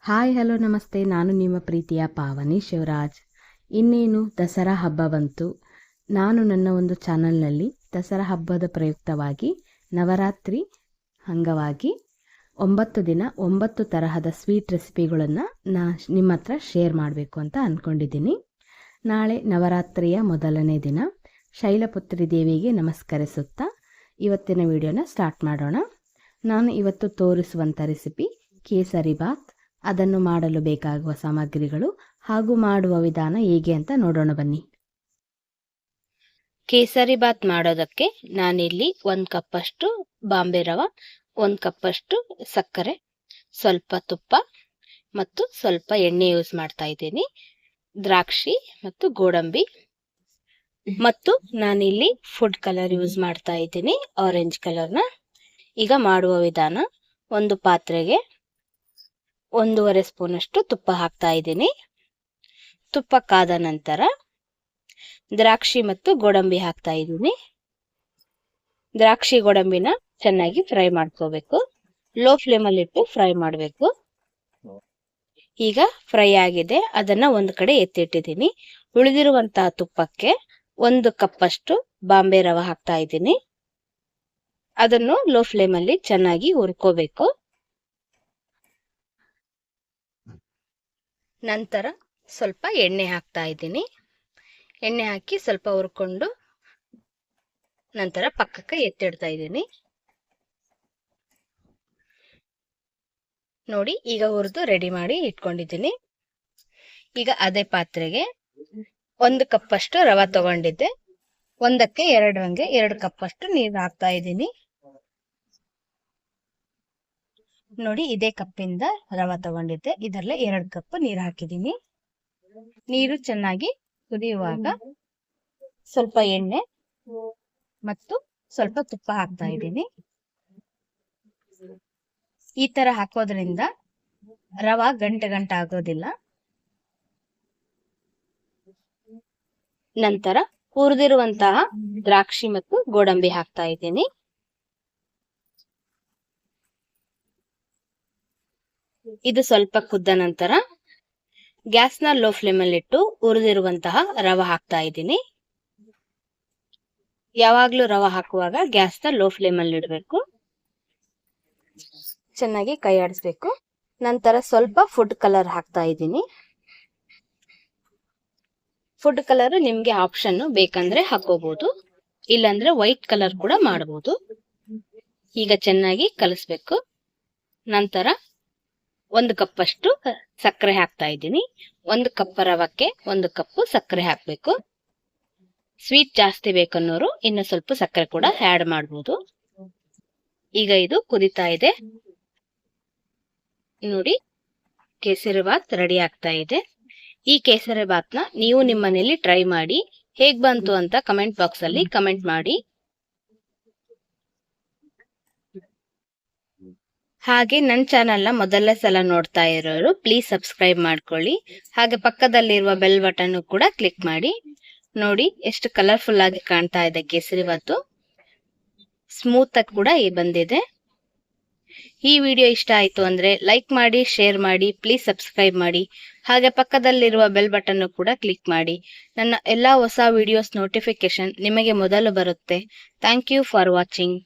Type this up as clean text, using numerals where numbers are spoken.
Hi hello ನಮಸ್ತೆ. ನಾನು ನಿಮ್ಮ ಪ್ರೀತಿಯ ಪಾವನಿ ಶಿವರಾಜ್. ಇನ್ನೇನು ದಸರಾ ಹಬ್ಬ ಬಂತು. ನಾನು ನನ್ನ ಒಂದು ಚಾನಲ್ನಲ್ಲಿ ದಸರಾ ಹಬ್ಬದ ಪ್ರಯುಕ್ತವಾಗಿ ನವರಾತ್ರಿ ಅಂಗವಾಗಿ 9 ದಿನ 9 ತರಹದ ಸ್ವೀಟ್ ರೆಸಿಪಿಗಳನ್ನು ನಿಮ್ಮ ಹತ್ರ ಶೇರ್ ಮಾಡಬೇಕು ಅಂತ ಅಂದ್ಕೊಂಡಿದ್ದೀನಿ. ನಾಳೆ ನವರಾತ್ರಿಯ ಮೊದಲನೇ ದಿನ. ಶೈಲಪುತ್ರಿ ದೇವಿಗೆ ನಮಸ್ಕರಿಸುತ್ತಾ ಇವತ್ತಿನ ವಿಡಿಯೋನ ಸ್ಟಾರ್ಟ್ ಮಾಡೋಣ. ನಾನು ಇವತ್ತು ತೋರಿಸುವಂಥ ರೆಸಿಪಿ ಕೇಸರಿ ಬಾತ್. ಅದನ್ನು ಮಾಡಲು ಬೇಕಾಗುವ ಸಾಮಗ್ರಿಗಳು ಹಾಗೂ ಮಾಡುವ ವಿಧಾನ ಹೇಗೆ ಅಂತ ನೋಡೋಣ ಬನ್ನಿ. ಕೇಸರಿ ಬಾತ್ ಮಾಡೋದಕ್ಕೆ ನಾನಿಲ್ಲಿ 1 ಕಪ್ಪಷ್ಟು ಬಾಂಬೆ ರವೆ, 1 ಕಪ್ಪಷ್ಟು ಸಕ್ಕರೆ, ಸ್ವಲ್ಪ ತುಪ್ಪ ಮತ್ತು ಸ್ವಲ್ಪ ಎಣ್ಣೆ ಯೂಸ್ ಮಾಡ್ತಾ ಇದ್ದೀನಿ. ದ್ರಾಕ್ಷಿ ಮತ್ತು ಗೋಡಂಬಿ ಮತ್ತು ನಾನಿಲ್ಲಿ ಫುಡ್ ಕಲರ್ ಯೂಸ್ ಮಾಡ್ತಾ ಇದ್ದೀನಿ, ಆರೆಂಜ್ ಕಲರ್ನ. ಈಗ ಮಾಡುವ ವಿಧಾನ: ಒಂದು ಪಾತ್ರೆಗೆ 1.5 ಸ್ಪೂನಷ್ಟು ತುಪ್ಪ ಹಾಕ್ತಾ ಇದ್ದೀನಿ. ತುಪ್ಪ ಕಾದ ನಂತರ ದ್ರಾಕ್ಷಿ ಮತ್ತು ಗೋಡಂಬಿ ಹಾಕ್ತಾ ಇದ್ದೀನಿ. ದ್ರಾಕ್ಷಿ ಗೋಡಂಬಿನ ಚೆನ್ನಾಗಿ ಫ್ರೈ ಮಾಡ್ಕೋಬೇಕು. ಲೋ ಫ್ಲೇಮಲ್ಲಿ ಇಟ್ಟು ಫ್ರೈ ಮಾಡಬೇಕು. ಈಗ ಫ್ರೈ ಆಗಿದೆ, ಅದನ್ನ ಒಂದು ಕಡೆ ಎತ್ತಿಟ್ಟಿದ್ದೀನಿ. ಉಳಿದಿರುವಂತಹ ತುಪ್ಪಕ್ಕೆ 1 ಕಪ್ಪಷ್ಟು ಬಾಂಬೆ ರವೆ ಹಾಕ್ತಾ ಇದ್ದೀನಿ. ಅದನ್ನು ಲೋ ಫ್ಲೇಮಲ್ಲಿ ಚೆನ್ನಾಗಿ ಹುರ್ಕೋಬೇಕು. ನಂತರ ಸ್ವಲ್ಪ ಎಣ್ಣೆ ಹಾಕ್ತಾ ಇದ್ದೀನಿ. ಎಣ್ಣೆ ಹಾಕಿ ಸ್ವಲ್ಪ ಹುರ್ಕೊಂಡು ನಂತರ ಪಕ್ಕಕ್ಕೆ ಎತ್ತಿಡ್ತಾ ಇದ್ದೀನಿ. ನೋಡಿ, ಈಗ ಹುರಿದು ರೆಡಿ ಮಾಡಿ ಇಟ್ಕೊಂಡಿದ್ದೀನಿ. ಈಗ ಅದೇ ಪಾತ್ರೆಗೆ 1 ಕಪ್ಪಷ್ಟು ರವೆ ತಗೊಂಡಿದ್ದೆ. 1ಕ್ಕೆ 2 ಕಪ್ಪಷ್ಟು ನೀರು ಹಾಕ್ತಾ ಇದ್ದೀನಿ. ನೋಡಿ, ಇದೇ ಕಪ್ಪಿಂದ ರವೆ ತಗೊಂಡಿದ್ದೆ, ಇದರಲ್ಲೇ 2 ಕಪ್ ನೀರು ಹಾಕಿದ್ದೀನಿ. ನೀರು ಚೆನ್ನಾಗಿ ಕುದಿಯುವಾಗ ಸ್ವಲ್ಪ ಎಣ್ಣೆ ಮತ್ತು ಸ್ವಲ್ಪ ತುಪ್ಪ ಹಾಕ್ತಾ ಇದ್ದೀನಿ. ಈ ತರ ಹಾಕೋದ್ರಿಂದ ರವೆ ಗಂಟೆ ಆಗೋದಿಲ್ಲ. ನಂತರ ಹುರಿದಿರುವಂತಹ ದ್ರಾಕ್ಷಿ ಮತ್ತು ಗೋಡಂಬಿ ಹಾಕ್ತಾ ಇದ್ದೀನಿ. ಇದು ಸ್ವಲ್ಪ ಕುದ್ದ ನಂತರ ಗ್ಯಾಸ್ನ ಲೋ ಫ್ಲೇಮಲ್ಲಿ ಇಟ್ಟು ಹುರಿದಿರುವಂತಹ ರವೆ ಹಾಕ್ತಾ ಇದ್ದೀನಿ. ಯಾವಾಗ್ಲೂ ರವೆ ಹಾಕುವಾಗ ಗ್ಯಾಸ್ನ ಲೋ ಫ್ಲೇಮಲ್ಲಿ ಇಡಬೇಕು. ಚೆನ್ನಾಗಿ ಕೈ ಆಡಿಸ್ಬೇಕು. ನಂತರ ಸ್ವಲ್ಪ ಫುಡ್ ಕಲರ್ ಹಾಕ್ತಾ ಇದ್ದೀನಿ. ಫುಡ್ ಕಲರ್ ನಿಮ್ಗೆ ಆಪ್ಷನ್, ಬೇಕಂದ್ರೆ ಹಾಕೋಬಹುದು, ಇಲ್ಲಾಂದ್ರೆ ವೈಟ್ ಕಲರ್ ಕೂಡ ಮಾಡಬಹುದು. ಈಗ ಚೆನ್ನಾಗಿ ಕಲಿಸ್ಬೇಕು. ನಂತರ 1 ಕಪ್ಪಷ್ಟು ಸಕ್ಕರೆ ಹಾಕ್ತಾ ಇದ್ದೀನಿ. 1 ಕಪ್ ರವಕ್ಕೆ 1 ಕಪ್ ಸಕ್ಕರೆ ಹಾಕ್ಬೇಕು. ಸ್ವೀಟ್ ಜಾಸ್ತಿ ಬೇಕನ್ನೋರು ಇನ್ನು ಸ್ವಲ್ಪ ಸಕ್ಕರೆ ಕೂಡ ಆಡ್ ಮಾಡಬಹುದು. ಈಗ ಇದು ಕುದಿತಾ ಇದೆ. ನೋಡಿ, ಕೇಸರಿ ಬಾತ್ ರೆಡಿ ಆಗ್ತಾ ಇದೆ. ಈ ಕೇಸರಿ ಬಾತ್ನ ನೀವು ನಿಮ್ಮ ಮನೆಯಲ್ಲಿ ಟ್ರೈ ಮಾಡಿ, ಹೇಗ್ ಬಂತು ಅಂತ ಕಮೆಂಟ್ ಬಾಕ್ಸ್ ಅಲ್ಲಿ ಕಮೆಂಟ್ ಮಾಡಿ. ಹಾಗೆ ನನ್ನ ಚಾನಲ್ನ ಮೊದಲನೇ ಸಲ ನೋಡ್ತಾ ಇರೋರು ಪ್ಲೀಸ್ ಸಬ್ಸ್ಕ್ರೈಬ್ ಮಾಡ್ಕೊಳ್ಳಿ. ಹಾಗೆ ಪಕ್ಕದಲ್ಲಿರುವ ಬೆಲ್ ಬಟನ್ ಕೂಡ ಕ್ಲಿಕ್ ಮಾಡಿ. ನೋಡಿ, ಎಷ್ಟು ಕಲರ್ಫುಲ್ ಆಗಿ ಕಾಣ್ತಾ ಇದೆ ಕೇಸರಿ ಬಾತು. ಸ್ಮೂತ್ ಆಗಿ ಕೂಡ ಬಂದಿದೆ. ಈ ವಿಡಿಯೋ ಇಷ್ಟ ಆಯ್ತು ಅಂದ್ರೆ ಲೈಕ್ ಮಾಡಿ, ಶೇರ್ ಮಾಡಿ, ಪ್ಲೀಸ್ ಸಬ್ಸ್ಕ್ರೈಬ್ ಮಾಡಿ. ಹಾಗೆ ಪಕ್ಕದಲ್ಲಿರುವ ಬೆಲ್ ಬಟನ್ ಕೂಡ ಕ್ಲಿಕ್ ಮಾಡಿ. ನನ್ನ ಎಲ್ಲಾ ಹೊಸ ವಿಡಿಯೋಸ್ ನೋಟಿಫಿಕೇಶನ್ ನಿಮಗೆ ಮೊದಲು ಬರುತ್ತೆ. Thank you for watching.